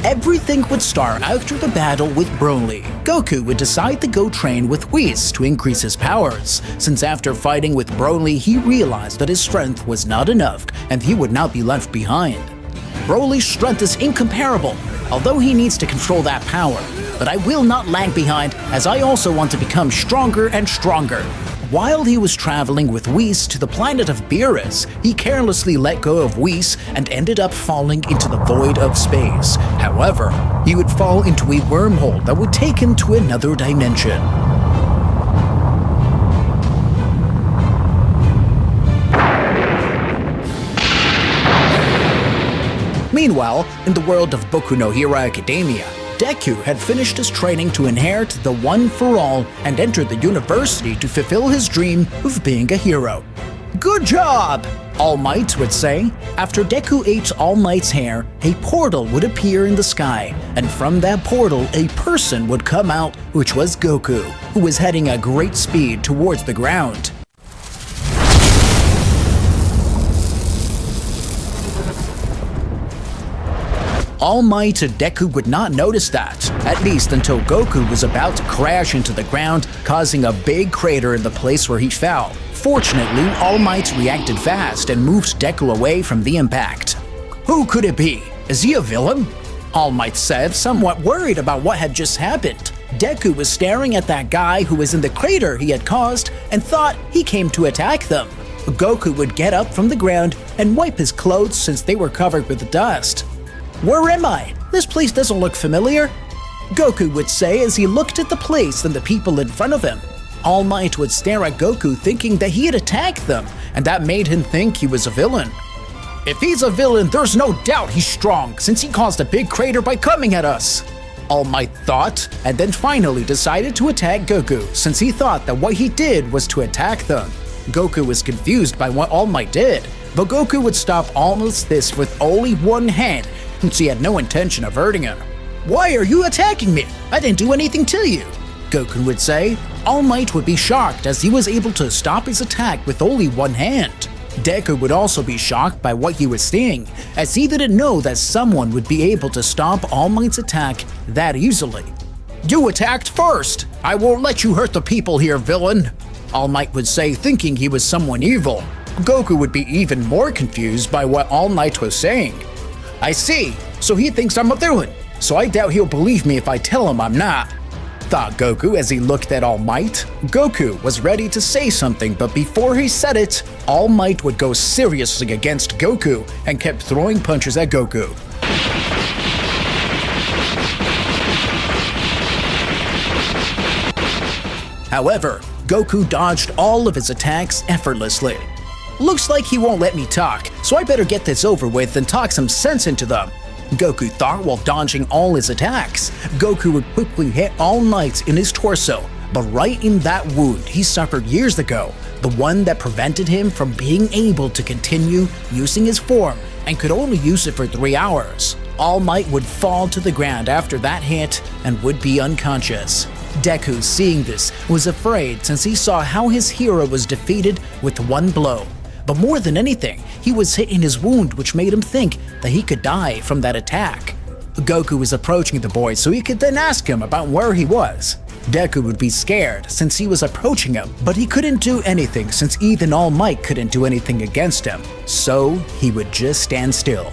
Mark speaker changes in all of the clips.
Speaker 1: Everything would start after the battle with Broly. Goku would decide to go train with Whis to increase his powers, since after fighting with Broly he realized that his strength was not enough and he would not be left behind. Broly's strength is incomparable, although he needs to control that power, but I will not lag behind as I also want to become stronger and stronger. While he was traveling with Whis to the planet of Birus, he carelessly let go of Whis and ended up falling into the void of space. However, he would fall into a wormhole that would take him to another dimension. Meanwhile, in the world of Boku no Hero Academia, Deku had finished his training to inherit the One for All and entered the university to fulfill his dream of being a hero. Good job! All Might would say. After Deku ate All Might's hair, a portal would appear in the sky, and from that portal a person would come out, which was Goku, who was heading at great speed towards the ground. All Might and Deku would not notice that, at least until Goku was about to crash into the ground, causing a big crater in the place where he fell. Fortunately, All Might reacted fast and moved Deku away from the impact. Who could it be? Is he a villain? All Might said, somewhat worried about what had just happened. Deku was staring at that guy who was in the crater he had caused and thought he came to attack them. Goku would get up from the ground and wipe his clothes since they were covered with dust. Where am I? This place doesn't look familiar. Goku would say as he looked at the place and the people in front of him. All Might would stare at Goku thinking that he had attacked them, and that made him think he was a villain. If he's a villain, there's no doubt he's strong, since he caused a big crater by coming at us. All Might thought, and then finally decided to attack Goku, since he thought that what he did was to attack them. Goku was confused by what All Might did, but Goku would stop almost this with only one hand, since he had no intention of hurting him. Why are you attacking me? I didn't do anything to you, Goku would say. All Might would be shocked as he was able to stop his attack with only one hand. Deku would also be shocked by what he was seeing, as he didn't know that someone would be able to stop All Might's attack that easily. You attacked first! I won't let you hurt the people here, villain! All Might would say, thinking he was someone evil. Goku would be even more confused by what All Might was saying. I see, so he thinks I'm a villain, so I doubt he'll believe me if I tell him I'm not, thought Goku as he looked at All Might. Goku was ready to say something, but before he said it, All Might would go seriously against Goku and kept throwing punches at Goku. However, Goku dodged all of his attacks effortlessly. Looks like he won't let me talk, so I better get this over with and talk some sense into them, Goku thought while dodging all his attacks. Goku would quickly hit All Might in his torso, but right in that wound he suffered years ago, the one that prevented him from being able to continue using his form and could only use it for 3 hours. All Might would fall to the ground after that hit and would be unconscious. Deku, seeing this, was afraid since he saw how his hero was defeated with one blow. But more than anything, he was hit in his wound, which made him think that he could die from that attack. Goku was approaching the boy so he could then ask him about where he was. Deku would be scared since he was approaching him, but he couldn't do anything since even All Might couldn't do anything against him, so he would just stand still.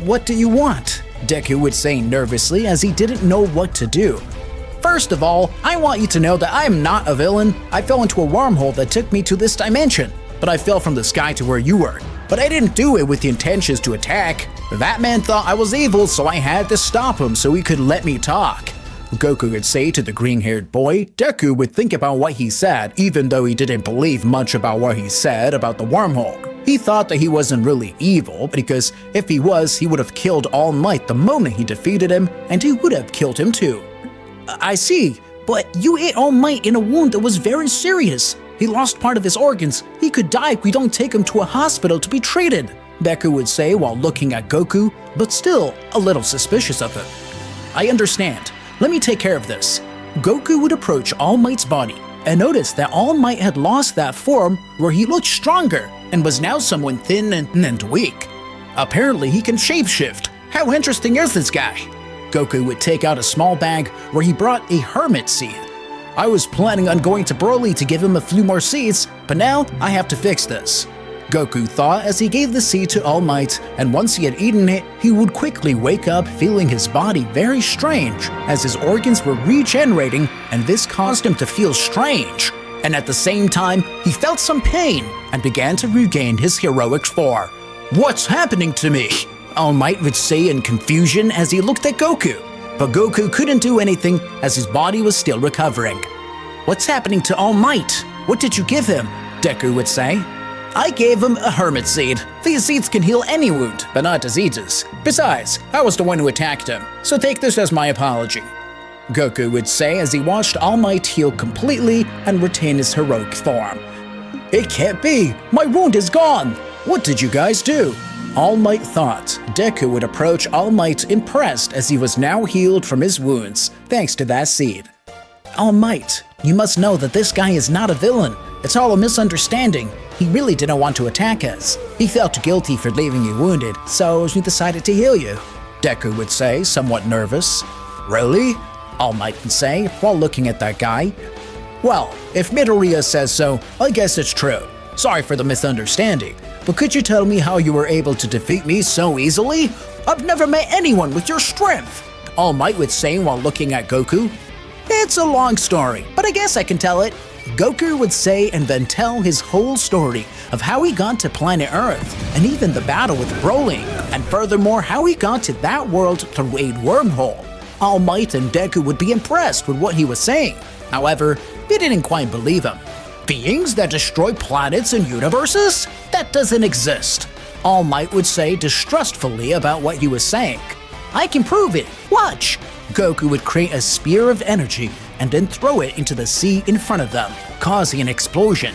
Speaker 1: What do you want? Deku would say nervously as he didn't know what to do. First of all, I want you to know that I am not a villain. I fell into a wormhole that took me to this dimension, but I fell from the sky to where you were. But I didn't do it with the intentions to attack. That man thought I was evil, so I had to stop him so he could let me talk, Goku would say to the green-haired boy. Deku would think about what he said, even though he didn't believe much about what he said about the wormhole. He thought that he wasn't really evil, because if he was, he would have killed All Might the moment he defeated him, and he would have killed him too. I see, but you ate All Might in a wound that was very serious. He lost part of his organs. He could die if we don't take him to a hospital to be treated, Deku would say while looking at Goku, but still a little suspicious of him. I understand. Let me take care of this. Goku would approach All Might's body and notice that All Might had lost that form where he looked stronger and was now someone thin and weak. Apparently he can shapeshift. How interesting is this guy? Goku would take out a small bag where he brought a hermit seed. I was planning on going to Broly to give him a few more seeds, but now I have to fix this. Goku thought as he gave the seed to All Might, and once he had eaten it, he would quickly wake up feeling his body very strange, as his organs were regenerating, and this caused him to feel strange. And at the same time, he felt some pain and began to regain his heroic form. "What's happening to me?" All Might would say in confusion as he looked at Goku. But Goku couldn't do anything as his body was still recovering. "What's happening to All Might? What did you give him?" Deku would say. "I gave him a hermit seed. These seeds can heal any wound, but not diseases. Besides, I was the one who attacked him, so take this as my apology." Goku would say as he watched All Might heal completely and retain his heroic form. "It can't be! My wound is gone! What did you guys do?" All Might thought. Deku would approach All Might impressed as he was now healed from his wounds, thanks to that seed. "All Might, you must know that this guy is not a villain. It's all a misunderstanding. He really didn't want to attack us. He felt guilty for leaving you wounded, so he decided to heal you," Deku would say, somewhat nervous. "Really?" All Might would say, while looking at that guy. "Well, if Midoriya says so, I guess it's true. Sorry for the misunderstanding, but could you tell me how you were able to defeat me so easily? I've never met anyone with your strength," All Might would say while looking at Goku. "It's a long story, but I guess I can tell it." Goku would say and then tell his whole story of how he got to planet Earth, and even the battle with Broly, and furthermore how he got to that world through a wormhole. All Might and Deku would be impressed with what he was saying. However, they didn't quite believe him. "Beings that destroy planets and universes? That doesn't exist," All Might would say distrustfully about what he was saying. "I can prove it. Watch." Goku would create a spear of energy and then throw it into the sea in front of them, causing an explosion.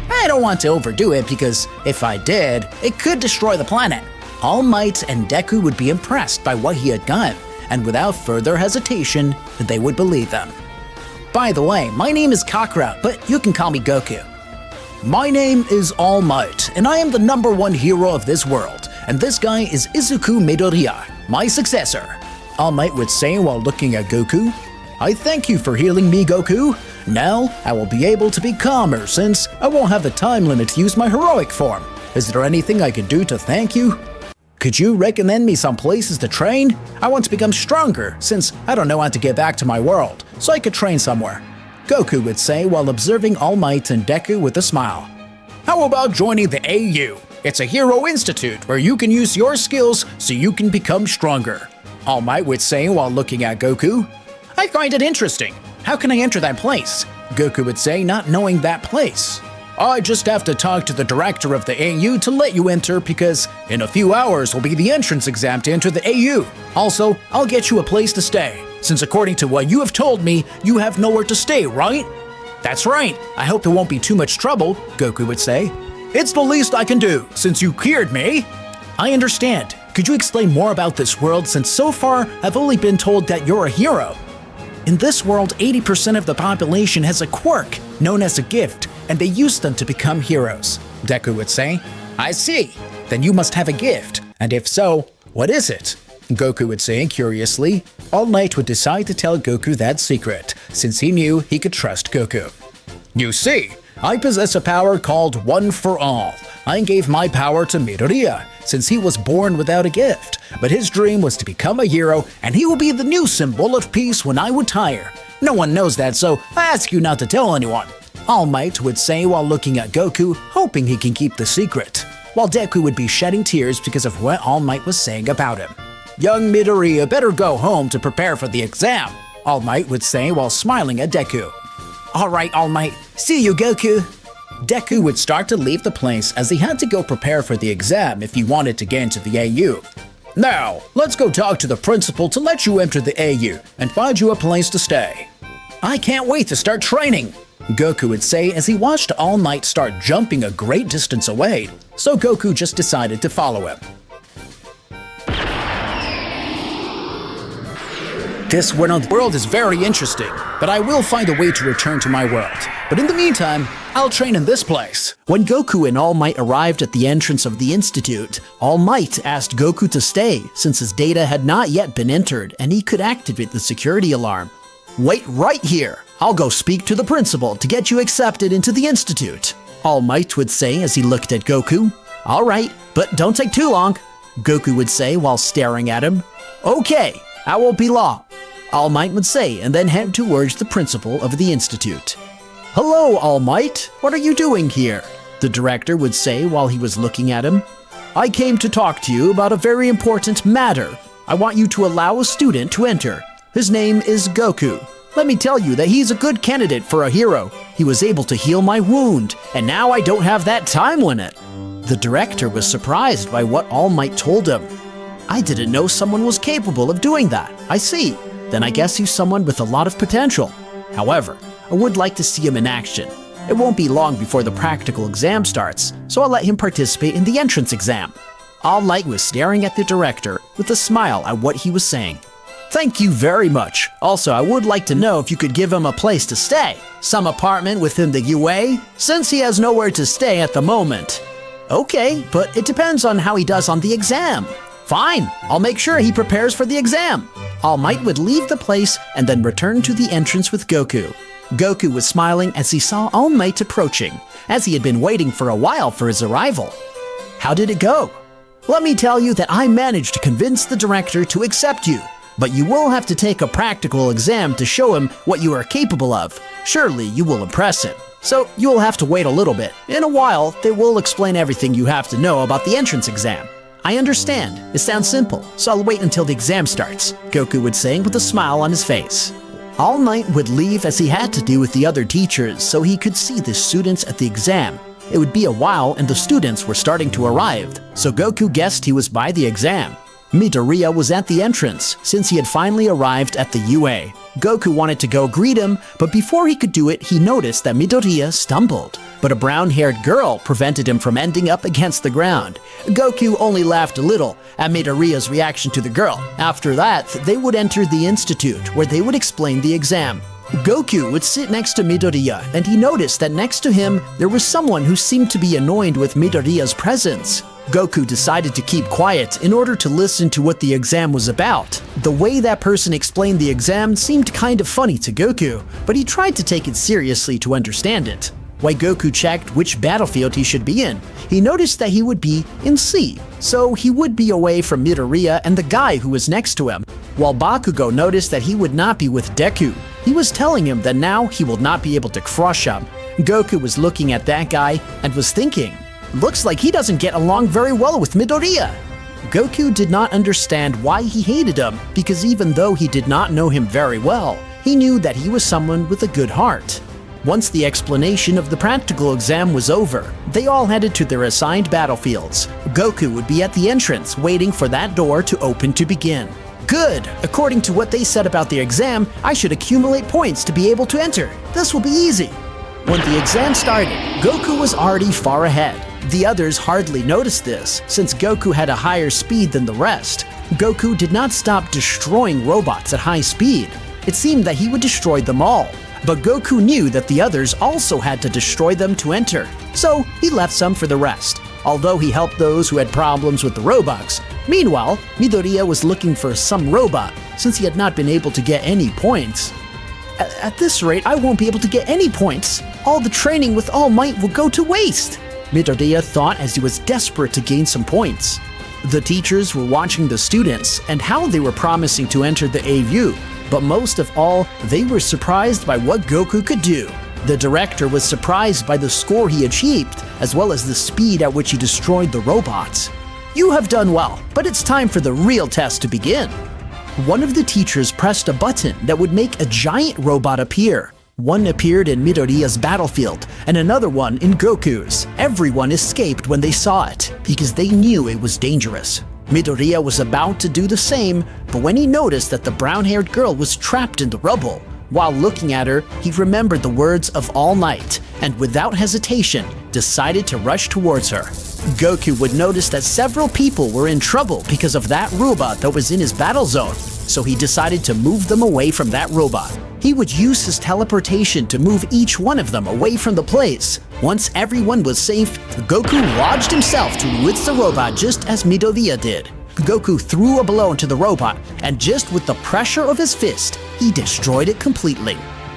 Speaker 1: I don't want to overdo it because if I did, it could destroy the planet. All Might and Deku would be impressed by what he had done, and without further hesitation, they would believe them. "By the way, my name is Kakarot, but you can call me Goku." "My name is All Might, and I am the #1 hero of this world, and this guy is Izuku Midoriya, my successor," All Might would say while looking at Goku. "I thank you for healing me, Goku. Now, I will be able to be calmer since I won't have the time limit to use my heroic form. Is there anything I can do to thank you? Could you recommend me some places to train? I want to become stronger since I don't know how to get back to my world, so I could train somewhere," Goku would say while observing All Might and Deku with a smile. "How about joining the AU? It's a hero institute where you can use your skills so you can become stronger," All Might would say while looking at Goku. "I find it interesting. How can I enter that place?" Goku would say, not knowing that place. "I just have to talk to the director of the AU to let you enter because in a few hours will be the entrance exam to enter the AU. Also, I'll get you a place to stay, since according to what you have told me, you have nowhere to stay, right?" "That's right. I hope it won't be too much trouble," Goku would say. "It's the least I can do, since you cleared me." "I understand. Could you explain more about this world since so far I've only been told that you're a hero?" "In this world, 80% of the population has a quirk known as a gift, and they use them to become heroes," Deku would say. "I see. Then you must have a gift, and if so, what is it?" Goku would say curiously. All Might would decide to tell Goku that secret, since he knew he could trust Goku. "You see, I possess a power called One for All. I gave my power to Midoriya, since he was born without a gift, but his dream was to become a hero, and he will be the new symbol of peace when I retire. No one knows that, so I ask you not to tell anyone," All Might would say while looking at Goku, hoping he can keep the secret, while Deku would be shedding tears because of what All Might was saying about him. "Young Midoriya better go home to prepare for the exam," All Might would say while smiling at Deku. "Alright, All Might. See you, Goku." Deku would start to leave the place as he had to go prepare for the exam if he wanted to get into the AU. "Now, let's go talk to the principal to let you enter the AU and find you a place to stay." "I can't wait to start training," Goku would say as he watched All Might start jumping a great distance away, so Goku just decided to follow him. This world is very interesting, but I will find a way to return to my world. But in the meantime, I'll train in this place. When Goku and All Might arrived at the entrance of the Institute, All Might asked Goku to stay since his data had not yet been entered and he could activate the security alarm. Wait right here. I'll go speak to the principal to get you accepted into the Institute, All Might would say as he looked at Goku. All right, but don't take too long, Goku would say while staring at him. Okay, I won't be long, All Might would say and then head towards the principal of the Institute. Hello, All Might. What are you doing here? The director would say while he was looking at him. I came to talk to you about a very important matter. I want you to allow a student to enter. His name is Goku. Let me tell you that he's a good candidate for a hero. He was able to heal my wound, and now I don't have that time limit. The director was surprised by what All Might told him. I didn't know someone was capable of doing that. I see. Then I guess he's someone with a lot of potential. However, I would like to see him in action. It won't be long before the practical exam starts, so I'll let him participate in the entrance exam. All Might was staring at the director with a smile at what he was saying. Thank you very much. Also, I would like to know if you could give him a place to stay. Some apartment within the UA, since he has nowhere to stay at the moment. Okay, but it depends on how he does on the exam. Fine, I'll make sure he prepares for the exam. All Might would leave the place and then return to the entrance with Goku. Goku was smiling as he saw All Might approaching, as he had been waiting for a while for his arrival. How did it go? Let me tell you that I managed to convince the director to accept you, but you will have to take a practical exam to show him what you are capable of. Surely you will impress him. So you will have to wait a little bit. In a while, they will explain everything you have to know about the entrance exam. I understand. It sounds simple, so I'll wait until the exam starts, Goku would say with a smile on his face. All Might would leave as he had to do with the other teachers so he could see the students at the exam. It would be a while and the students were starting to arrive, so Goku guessed he was by the exam. Midoriya was at the entrance since he had finally arrived at the UA. Goku wanted to go greet him, but before he could do it, he noticed that Midoriya stumbled. But a brown-haired girl prevented him from ending up against the ground. Goku only laughed a little at Midoriya's reaction to the girl. After that, they would enter the institute, where they would explain the exam. Goku would sit next to Midoriya, and he noticed that next to him, there was someone who seemed to be annoyed with Midoriya's presence. Goku decided to keep quiet in order to listen to what the exam was about. The way that person explained the exam seemed kind of funny to Goku, but he tried to take it seriously to understand it. While Goku checked which battlefield he should be in, he noticed that he would be in C, so he would be away from Midoriya and the guy who was next to him. While Bakugo noticed that he would not be with Deku, he was telling him that now he will not be able to crush him. Goku was looking at that guy and was thinking, looks like he doesn't get along very well with Midoriya. Goku did not understand why he hated him, because even though he did not know him very well, he knew that he was someone with a good heart. Once the explanation of the practical exam was over, they all headed to their assigned battlefields. Goku would be at the entrance waiting for that door to open to begin. Good! According to what they said about the exam, I should accumulate points to be able to enter. This will be easy. When the exam started, Goku was already far ahead. The others hardly noticed this, since Goku had a higher speed than the rest. Goku did not stop destroying robots at high speed. It seemed that he would destroy them all. But Goku knew that the others also had to destroy them to enter, so he left some for the rest, although he helped those who had problems with the robots. Meanwhile, Midoriya was looking for some robot, since he had not been able to get any points. At this rate, I won't be able to get any points. All the training with All Might will go to waste, Midoriya thought as he was desperate to gain some points. The teachers were watching the students and how they were promising to enter the AU. But most of all, they were surprised by what Goku could do. The director was surprised by the score he achieved, as well as the speed at which he destroyed the robots. You have done well, but it's time for the real test to begin. One of the teachers pressed a button that would make a giant robot appear. One appeared in Midoriya's battlefield, and another one in Goku's. Everyone escaped when they saw it, because they knew it was dangerous. Midoriya was about to do the same, but when he noticed that the brown-haired girl was trapped in the rubble, While looking at her, he remembered the words of All Might, and without hesitation, decided to rush towards her. Goku would notice that several people were in trouble because of that robot that was in his battle zone, so he decided to move them away from that robot. He would use his teleportation to move each one of them away from the place. Once everyone was safe, Goku lodged himself towards the robot just as Midoriya did. Goku threw a blow into the robot, and just with the pressure of his fist, he destroyed it completely.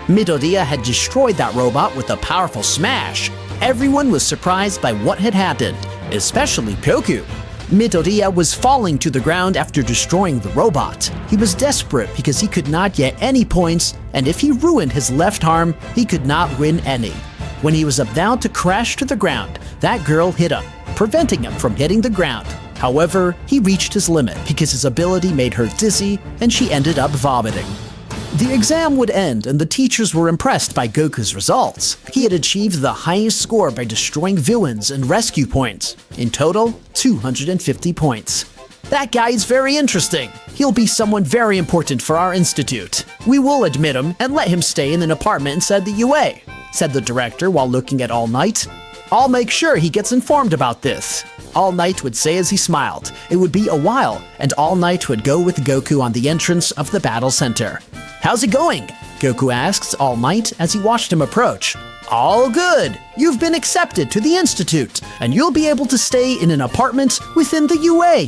Speaker 1: Midoriya had destroyed that robot with a powerful smash. Everyone was surprised by what had happened, especially Goku. Midoriya was falling to the ground after destroying the robot. He was desperate because he could not get any points, and if he ruined his left arm, he could not win any. When he was about to crash to the ground, that girl hit him, preventing him from hitting the ground. However, he reached his limit because his ability made her dizzy and she ended up vomiting. The exam would end and the teachers were impressed by Goku's results. He had achieved the highest score by destroying villains and rescue points. In total, 250 points. That guy is very interesting. He'll be someone very important for our institute. We will admit him and let him stay in an apartment inside the UA, said the director while looking at All Might. I'll make sure he gets informed about this. All Might would say as he smiled. It would be a while, and All Might would go with Goku on the entrance of the battle center. How's it going? Goku asks All Might as he watched him approach. All good. You've been accepted to the institute, and you'll be able to stay in an apartment within the UA.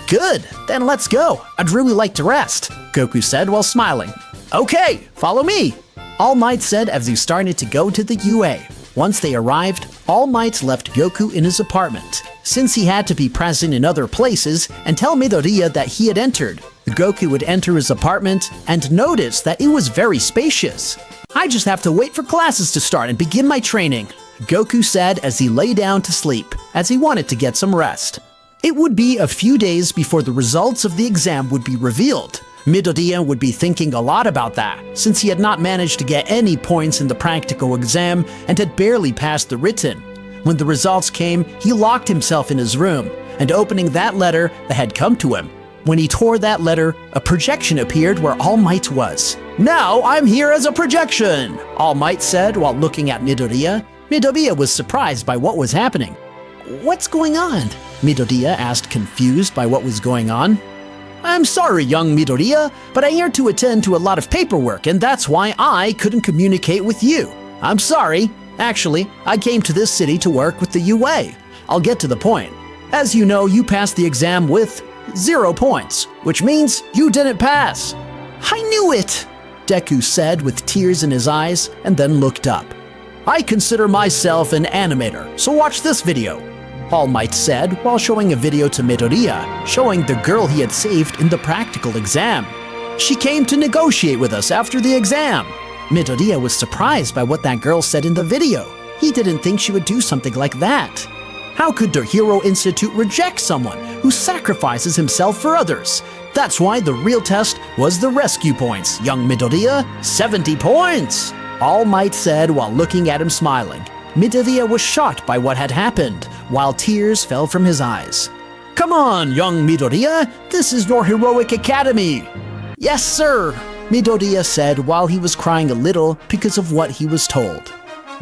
Speaker 1: Good, then let's go. I'd really like to rest, Goku said while smiling. Okay, follow me, All Might said as he started to go to the UA. Once they arrived, All Might left Goku in his apartment. Since he had to be present in other places and tell Midoriya that he had entered, Goku would enter his apartment and notice that it was very spacious. I just have to wait for classes to start and begin my training, Goku said as he lay down to sleep, as he wanted to get some rest. It would be a few days before the results of the exam would be revealed. Midoriya would be thinking a lot about that, since he had not managed to get any points in the practical exam and had barely passed the written. When the results came, he locked himself in his room, and opening that letter that had come to him. When he tore that letter, a projection appeared where All Might was. Now I'm here as a projection, All Might said while looking at Midoriya. Midoriya was surprised by what was happening. What's going on? Midoriya asked, confused by what was going on. I'm sorry, young Midoriya, but I had to attend to a lot of paperwork and that's why I couldn't communicate with you. I'm sorry. Actually, I came to this city to work with the UA. I'll get to the point. As you know, you passed the exam with 0 points, which means you didn't pass. I knew it, Deku said with tears in his eyes and then looked up. I consider myself an animator, so watch this video, All Might said while showing a video to Midoriya, showing the girl he had saved in the practical exam. She came to negotiate with us after the exam. Midoriya was surprised by what that girl said in the video. He didn't think she would do something like that. How could the Hero Institute reject someone who sacrifices himself for others? That's why the real test was the rescue points, young Midoriya. 70 points! All Might said while looking at him smiling. Midoriya was shocked by what had happened, while tears fell from his eyes. Come on, young Midoriya, this is your heroic academy. Yes, sir, Midoriya said while he was crying a little because of what he was told.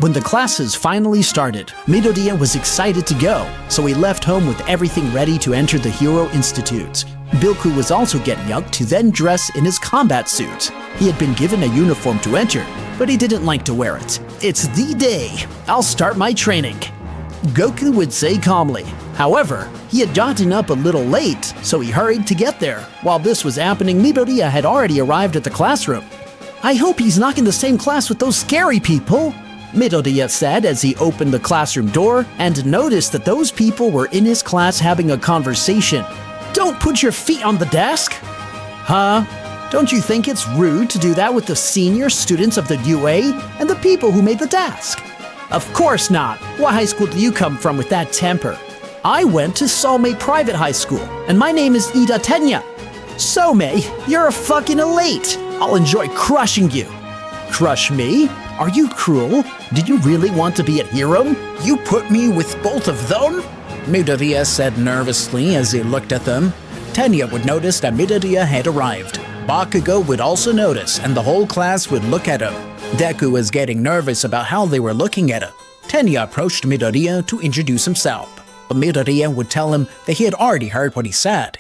Speaker 1: When the classes finally started, Midoriya was excited to go, so he left home with everything ready to enter the Hero Institute. Goku was also getting up to then dress in his combat suit. He had been given a uniform to enter, but he didn't like to wear it. It's the day. I'll start my training, Goku would say calmly. However, he had gotten up a little late, so he hurried to get there. While this was happening, Midoriya had already arrived at the classroom. I hope he's not in the same class with those scary people, Midoriya said as he opened the classroom door and noticed that those people were in his class having a conversation. Don't put your feet on the desk! Huh? Don't you think it's rude to do that with the senior students of the UA and the people who made the task? Of course not! What high school do you come from with that temper? I went to Somei Private High School, and my name is Ida Tenya. Somei, you're a fucking elite! I'll enjoy crushing you! Crush me? Are you cruel? Did you really want to be a hero? You put me with both of them? Midoriya said nervously as he looked at them. Tenya would notice that Midoriya had arrived. Bakugo would also notice, and the whole class would look at him. Deku was getting nervous about how they were looking at him. Tenya approached Midoriya to introduce himself, but Midoriya would tell him that he had already heard what he said.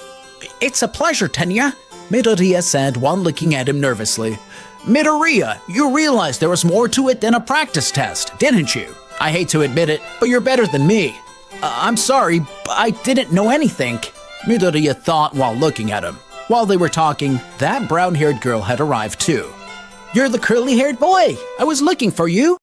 Speaker 1: "It's a pleasure, Tenya," Midoriya said while looking at him nervously. "Midoriya, you realized there was more to it than a practice test, didn't you? I hate to admit it, but you're better than me." I'm sorry, but I didn't know anything," Midoriya thought while looking at him. While they were talking, that brown-haired girl had arrived too. "You're the curly-haired boy! I was looking for you!"